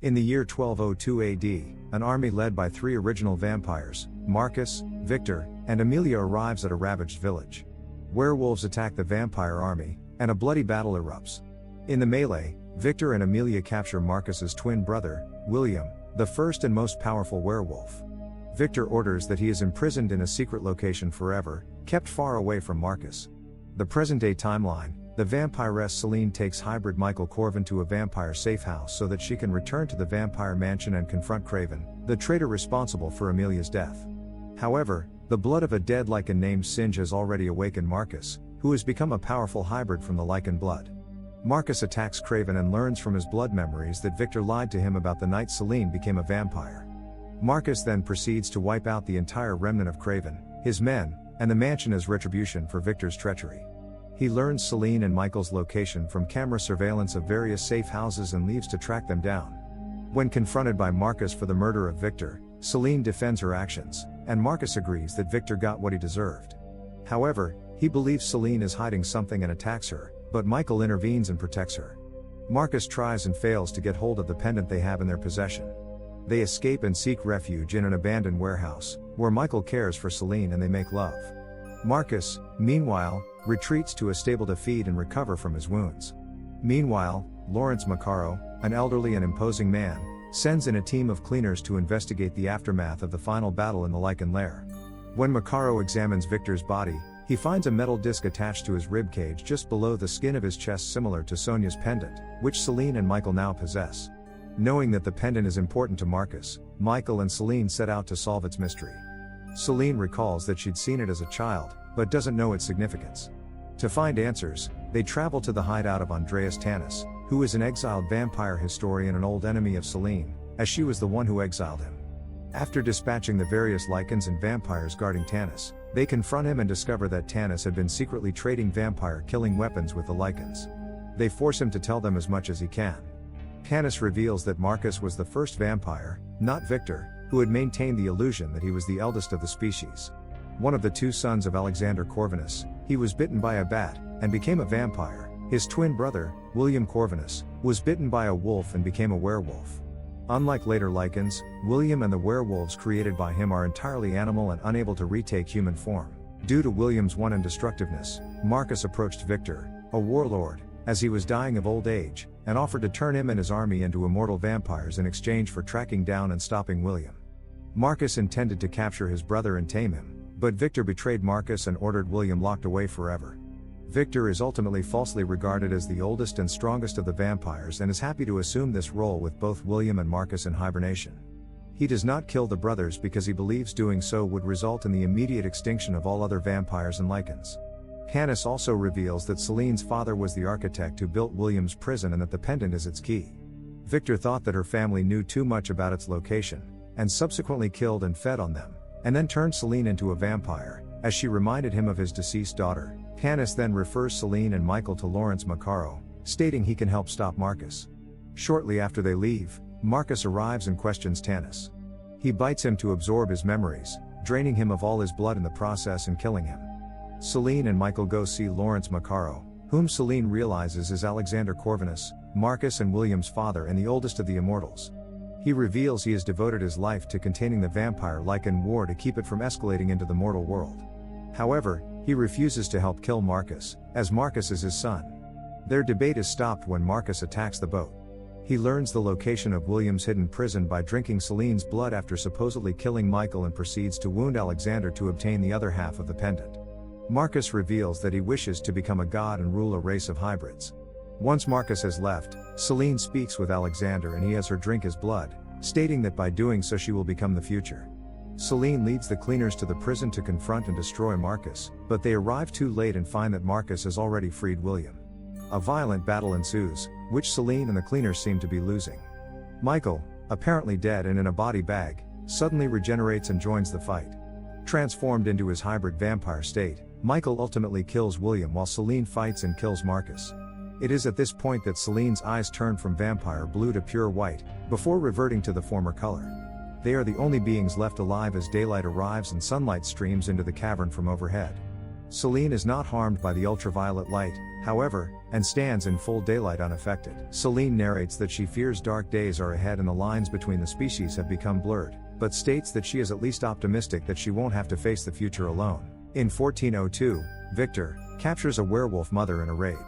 In the year 1202 AD, an army led by three original vampires, Marcus, Victor, and Amelia arrives at a ravaged village. Werewolves attack the vampire army, and a bloody battle erupts. In the melee, Victor and Amelia capture Marcus's twin brother, William, the first and most powerful werewolf. Victor orders that he is imprisoned in a secret location forever, kept far away from Marcus. The present-day timeline, the vampiress Selene takes hybrid Michael Corvin to a vampire safe house so that she can return to the vampire mansion and confront Craven, the traitor responsible for Amelia's death. However, the blood of a dead Lycan named Singe has already awakened Marcus, who has become a powerful hybrid from the Lycan blood. Marcus attacks Craven and learns from his blood memories that Victor lied to him about the night Selene became a vampire. Marcus then proceeds to wipe out the entire remnant of Craven, his men, and the mansion as retribution for Victor's treachery. He learns Selene and Michael's location from camera surveillance of various safe houses and leaves to track them down. When confronted by Marcus for the murder of Victor, Selene defends her actions, and Marcus agrees that Victor got what he deserved. However, he believes Selene is hiding something and attacks her, but Michael intervenes and protects her. Marcus tries and fails to get hold of the pendant they have in their possession. They escape and seek refuge in an abandoned warehouse, where Michael cares for Selene and they make love. Marcus, meanwhile, retreats to a stable to feed and recover from his wounds. Meanwhile, Lawrence Maccaro, an elderly and imposing man, sends in a team of cleaners to investigate the aftermath of the final battle in the Lycan lair. When Maccaro examines Victor's body, he finds a metal disc attached to his ribcage just below the skin of his chest, similar to Sonia's pendant, which Selene and Michael now possess. Knowing that the pendant is important to Marcus, Michael and Selene set out to solve its mystery. Selene recalls that she'd seen it as a child, but doesn't know its significance. To find answers, they travel to the hideout of Andreas Tanis, who is an exiled vampire historian and old enemy of Selene, as she was the one who exiled him. After dispatching the various Lycans and vampires guarding Tanis, they confront him and discover that Tanis had been secretly trading vampire-killing weapons with the Lycans. They force him to tell them as much as he can. Tanis reveals that Marcus was the first vampire, not Victor, who had maintained the illusion that he was the eldest of the species. One of the two sons of Alexander Corvinus, he was bitten by a bat, and became a vampire. His twin brother, William Corvinus, was bitten by a wolf and became a werewolf. Unlike later Lycans, William and the werewolves created by him are entirely animal and unable to retake human form. Due to William's indestructiveness, Marcus approached Victor, a warlord, as he was dying of old age, and offered to turn him and his army into immortal vampires in exchange for tracking down and stopping William. Marcus intended to capture his brother and tame him, but Victor betrayed Marcus and ordered William locked away forever. Victor is ultimately falsely regarded as the oldest and strongest of the vampires and is happy to assume this role with both William and Marcus in hibernation. He does not kill the brothers because he believes doing so would result in the immediate extinction of all other vampires and Lycans. Tanis also reveals that Selene's father was the architect who built William's prison and that the pendant is its key. Victor thought that her family knew too much about its location, and subsequently killed and fed on them, and then turned Selene into a vampire, as she reminded him of his deceased daughter. Tanis then refers Selene and Michael to Lawrence Maccaro, stating he can help stop Marcus. Shortly after they leave, Marcus arrives and questions Tanis. He bites him to absorb his memories, draining him of all his blood in the process and killing him. Selene and Michael go see Lawrence Maccaro, whom Selene realizes is Alexander Corvinus, Marcus and William's father and the oldest of the immortals. He reveals he has devoted his life to containing the vampire-Lycan war to keep it from escalating into the mortal world. However, he refuses to help kill Marcus, as Marcus is his son. Their debate is stopped when Marcus attacks the boat. He learns the location of William's hidden prison by drinking Selene's blood after supposedly killing Michael and proceeds to wound Alexander to obtain the other half of the pendant. Marcus reveals that he wishes to become a god and rule a race of hybrids. Once Marcus has left, Selene speaks with Alexander and he has her drink his blood, stating that by doing so she will become the future. Selene leads the cleaners to the prison to confront and destroy Marcus, but they arrive too late and find that Marcus has already freed William. A violent battle ensues, which Selene and the cleaners seem to be losing. Michael, apparently dead and in a body bag, suddenly regenerates and joins the fight. Transformed into his hybrid vampire state, Michael ultimately kills William while Selene fights and kills Marcus. It is at this point that Selene's eyes turn from vampire blue to pure white, before reverting to the former color. They are the only beings left alive as daylight arrives and sunlight streams into the cavern from overhead. Selene is not harmed by the ultraviolet light, however, and stands in full daylight unaffected. Selene narrates that she fears dark days are ahead and the lines between the species have become blurred, but states that she is at least optimistic that she won't have to face the future alone. In 1402, Victor captures a werewolf mother in a raid.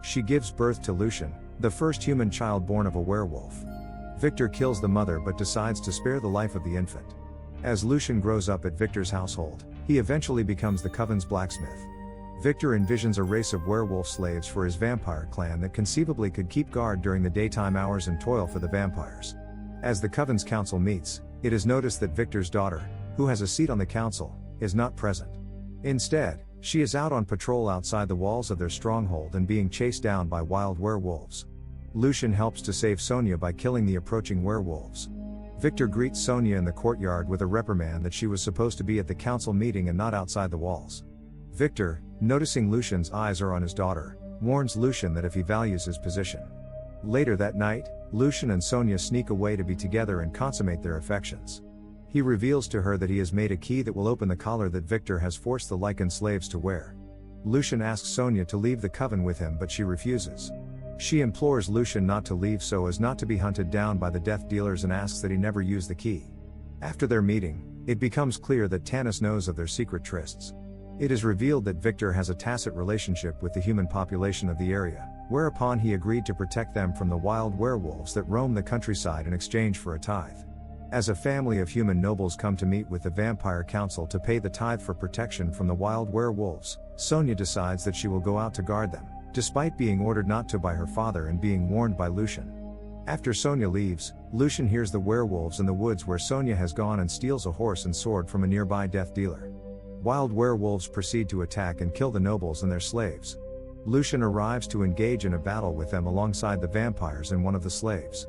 She gives birth to Lucian, the first human child born of a werewolf. Victor kills the mother but decides to spare the life of the infant. As Lucian grows up at Victor's household, he eventually becomes the Coven's blacksmith. Victor envisions a race of werewolf slaves for his vampire clan that conceivably could keep guard during the daytime hours and toil for the vampires. As the Coven's council meets, it is noticed that Victor's daughter, who has a seat on the council, is not present. Instead, she is out on patrol outside the walls of their stronghold and being chased down by wild werewolves. Lucian helps to save Sonia by killing the approaching werewolves. Victor greets Sonia in the courtyard with a reprimand that she was supposed to be at the council meeting and not outside the walls. Victor, noticing Lucian's eyes are on his daughter, warns Lucian that if he values his position. Later that night, Lucian and Sonia sneak away to be together and consummate their affections. He reveals to her that he has made a key that will open the collar that Victor has forced the Lycan slaves to wear. Lucian asks Sonia to leave the coven with him but she refuses. She implores Lucian not to leave so as not to be hunted down by the death dealers and asks that he never use the key. After their meeting, it becomes clear that Tanis knows of their secret trysts. It is revealed that Victor has a tacit relationship with the human population of the area, whereupon he agreed to protect them from the wild werewolves that roam the countryside in exchange for a tithe. As a family of human nobles come to meet with the Vampire Council to pay the tithe for protection from the wild werewolves, Sonia decides that she will go out to guard them, despite being ordered not to by her father and being warned by Lucian. After Sonia leaves, Lucian hears the werewolves in the woods where Sonia has gone and steals a horse and sword from a nearby death dealer. Wild werewolves proceed to attack and kill the nobles and their slaves. Lucian arrives to engage in a battle with them alongside the vampires and one of the slaves.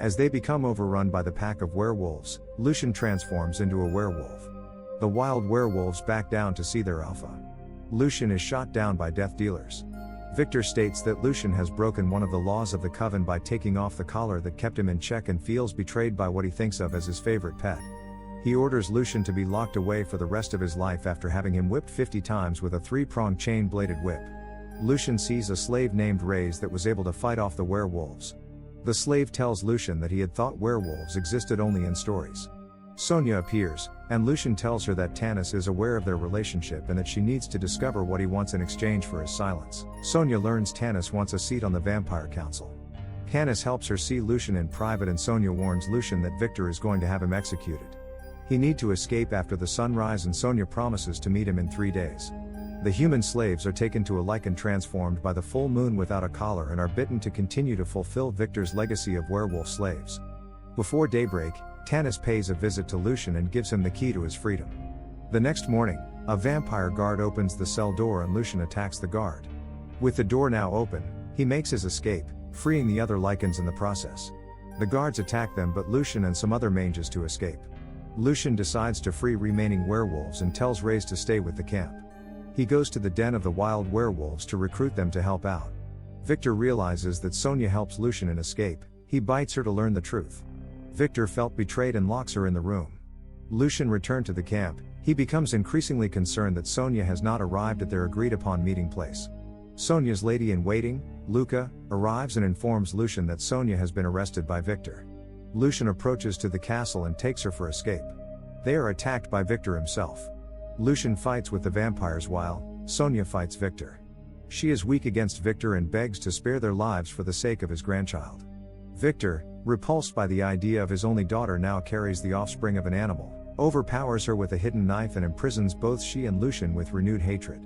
As they become overrun by the pack of werewolves, Lucian transforms into a werewolf. The wild werewolves back down to see their alpha. Lucian is shot down by death dealers. Victor states that Lucian has broken one of the laws of the coven by taking off the collar that kept him in check and feels betrayed by what he thinks of as his favorite pet. He orders Lucian to be locked away for the rest of his life after having him whipped 50 times with a 3-pronged chain-bladed whip. Lucian sees a slave named Reyes that was able to fight off the werewolves. The slave tells Lucian that he had thought werewolves existed only in stories. Sonia appears, and Lucian tells her that Tanis is aware of their relationship and that she needs to discover what he wants in exchange for his silence. Sonia learns Tanis wants a seat on the Vampire Council. Tanis helps her see Lucian in private and Sonia warns Lucian that Victor is going to have him executed. He need to escape after the sunrise and Sonia promises to meet him in 3 days. The human slaves are taken to a Lycan transformed by the full moon without a collar and are bitten to continue to fulfill Victor's legacy of werewolf slaves. Before daybreak, Tanis pays a visit to Lucian and gives him the key to his freedom. The next morning, a vampire guard opens the cell door and Lucian attacks the guard. With the door now open, he makes his escape, freeing the other Lycans in the process. The guards attack them but Lucian and some other mages to escape. Lucian decides to free remaining werewolves and tells Reyes to stay with the camp. He goes to the den of the wild werewolves to recruit them to help out. Victor realizes that Sonia helps Lucian in escape. He bites her to learn the truth. Victor felt betrayed and locks her in the room. Lucian returned to the camp. He becomes increasingly concerned that Sonia has not arrived at their agreed upon meeting place. Sonia's lady-in-waiting, Luca, arrives and informs Lucian that Sonia has been arrested by Victor. Lucian approaches to the castle and takes her for escape. They are attacked by Victor himself. Lucian fights with the vampires while Sonia fights Victor. She is weak against Victor and begs to spare their lives for the sake of his grandchild. Victor, repulsed by the idea of his only daughter now carries the offspring of an animal, overpowers her with a hidden knife and imprisons both she and Lucian with renewed hatred.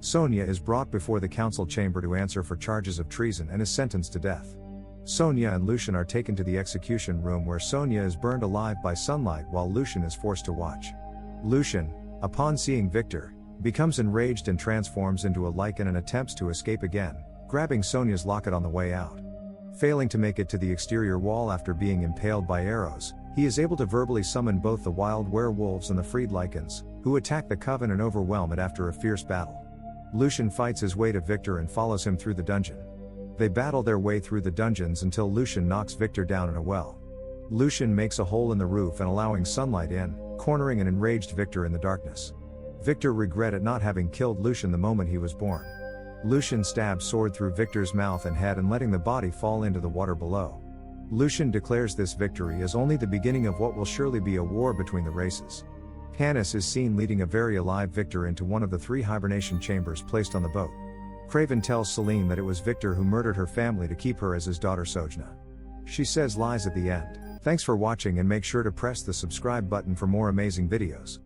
Sonia is brought before the council chamber to answer for charges of treason and is sentenced to death. Sonia and Lucian are taken to the execution room where Sonia is burned alive by sunlight while Lucian is forced to watch. Lucian, upon seeing Victor, becomes enraged and transforms into a Lycan and attempts to escape again, grabbing Sonia's locket on the way out. Failing to make it to the exterior wall after being impaled by arrows, he is able to verbally summon both the wild werewolves and the freed Lycans, who attack the coven and overwhelm it after a fierce battle. Lucian fights his way to Victor and follows him through the dungeon. They battle their way through the dungeons until Lucian knocks Victor down in a well. Lucian makes a hole in the roof and allowing sunlight in, cornering an enraged Victor in the darkness. Victor regret at not having killed Lucian the moment he was born. Lucian stabs sword through Victor's mouth and head and letting the body fall into the water below. Lucian declares this victory as only the beginning of what will surely be a war between the races. Canis is seen leading a very alive Victor into one of the 3 hibernation chambers placed on the boat. Craven tells Selene that it was Victor who murdered her family to keep her as his daughter Sojna. She says lies at the end. Thanks for watching and make sure to press the subscribe button for more amazing videos.